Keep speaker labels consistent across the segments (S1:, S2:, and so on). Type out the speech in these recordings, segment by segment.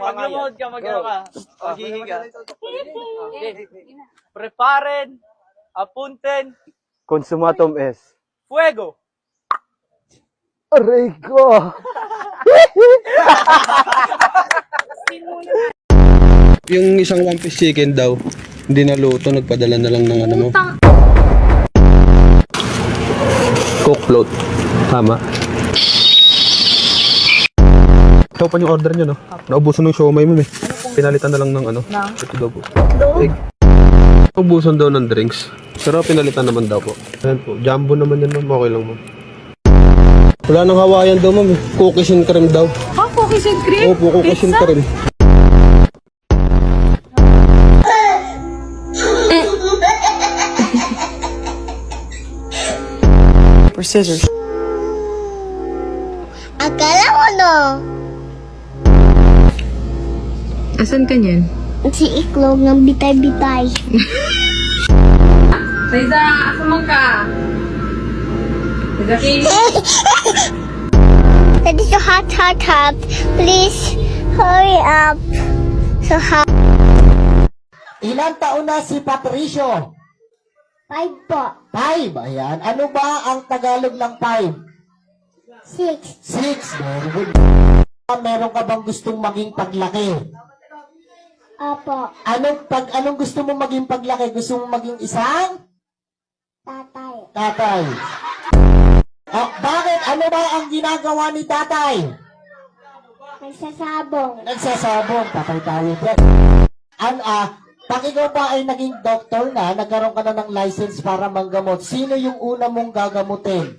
S1: Pag lumuhod ka, mag-ano ka. Maghihiga. Okay. Preparen, apunten,
S2: Consumatum es.
S1: fuego.
S2: Aray ko!
S3: Yung isang one piece chicken daw, hindi naluto, nagpadala na lang ng ano mo. Cook float. Tama. Ito pa yung order nyo, no? Naubusan ng siomay mo, eh. Pinalitan na lang ng ano. Ito daw po. Egg. Naubusan daw ng drinks. Pero pinalitan naman daw po. Ayan po. Jumbo naman yan, ma'am. Okay lang, ma'am. Wala nang Hawaiian daw, ma'am. Cookies and cream daw.
S4: Oh, cookies and cream?
S3: Opo, cookies and cream.
S1: For scissors.
S5: Akala mo no?
S4: Asan ka niyan?
S5: Si iklog ng bitay-bitay.
S4: Reza, asan man ka? Reza,
S5: That is so hot. Please hurry up. So hot.
S6: Ilang taon na si Patricio?
S5: 5 po.
S6: 5, ayan. Ano ba ang Tagalog ng 5?
S5: 6.
S6: 6, very good. Meron ka bang gustong maging paglaki?
S5: Opo.
S6: Anong gusto mong maging paglaki? Gusto mong maging isang?
S5: Tatay.
S6: Tatay. Oh, bakit? Ano ba ang ginagawa ni tatay?
S5: Nagsasabong.
S6: Nagsasabong. Tatay tayo dyan. Pag ikaw ba ay naging doktor na, nagkaroon ka na ng license para manggamot, sino yung una mong gagamutin?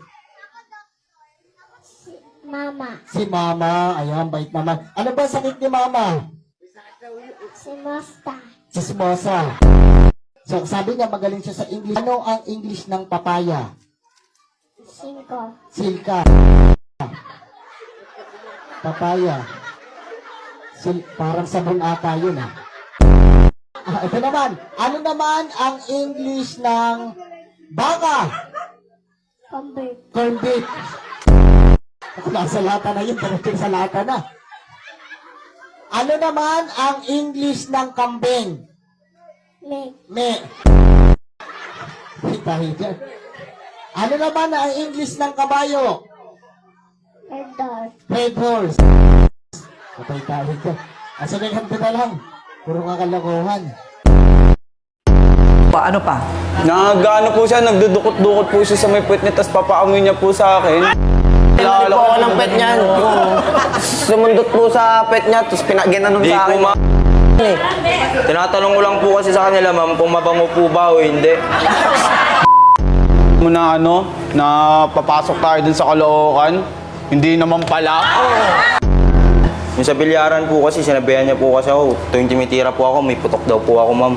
S5: Mama.
S6: Si mama. Ayan, bait naman. Ano ba sakit ni mama?
S5: Si Mosta.
S6: Chismosa. So, sabi niya magaling siya sa English. Ano ang English ng papaya?
S5: 5.
S6: Silka. Papaya. Parang sabon ata yun, ah. Ito naman. Ano naman ang English ng baka?
S5: Convert.
S6: Corn beef. Nasa lata na yun. Talagang sa lata na. Ano naman ang English ng kambing? Me. Tayo dyan. Ano naman ang English ng kabayo? Red horse. Patay tayo dyan. Sabihan ko na lang. Puro kakalokohan.
S1: Ano pa?
S7: Nagano po siya, nagdudukot-dukot po siya sa may puwet niya, tapos papaamoy niya po sa akin.
S1: Nalala po ako ng pet niyan. Sumundot po sa pet niya, tapos ginanong sa akin.
S7: Tinatanong ko lang po kasi sa kanila, ma'am, kung mabango po ba o hindi. Na na papasok tayo dun sa Caloocan, hindi naman pala. Yung sa bilyaran po kasi, sinabihan niya po kasi ako, tuwing tumitira po ako, may putok daw po ako, ma'am.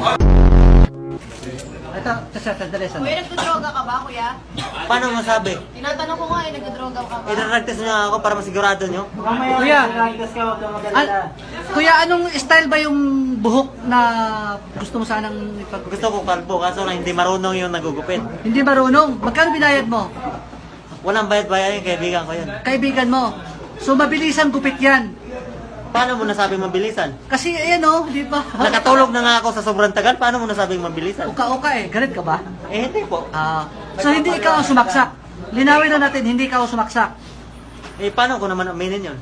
S8: Kuya, nagdodroga ka ba, kuya?
S9: Paano masabi?
S8: Tinatanong ko nga, nagdodroga ka ba?
S9: Idaragtas niyo ako para masigurado niyo?
S10: Kuya, anong style ba yung buhok na gusto mo sanang
S9: Gusto ko kalbo, kaso lang hindi marunong yung nagugupit.
S10: Hindi marunong. Magkano binayad mo?
S9: Walang bayad-bayad yung kaibigan ko yun.
S10: Kaibigan mo. So, mabilisan gupit yan.
S9: Paano mo nasabi mabilisan?
S10: Kasi, ayan o, di ba?
S9: Nakatulog na nga ako sa sobrang tagal, paano mo nasabing mabilisan?
S10: Uka-uka eh. Galit ka ba?
S9: Eh, hindi po.
S10: So, hindi ikaw ang sumaksak. Linawin na natin, hindi ikaw ang sumaksak.
S9: Eh, paano ko naman aminin yun?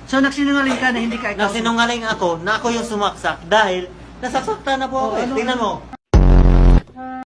S10: So, nagsinungaling ka na hindi ka ikaw.
S9: Nasinungaling ako na ako yung sumaksak dahil nasasaktan na po ako. Tingnan mo.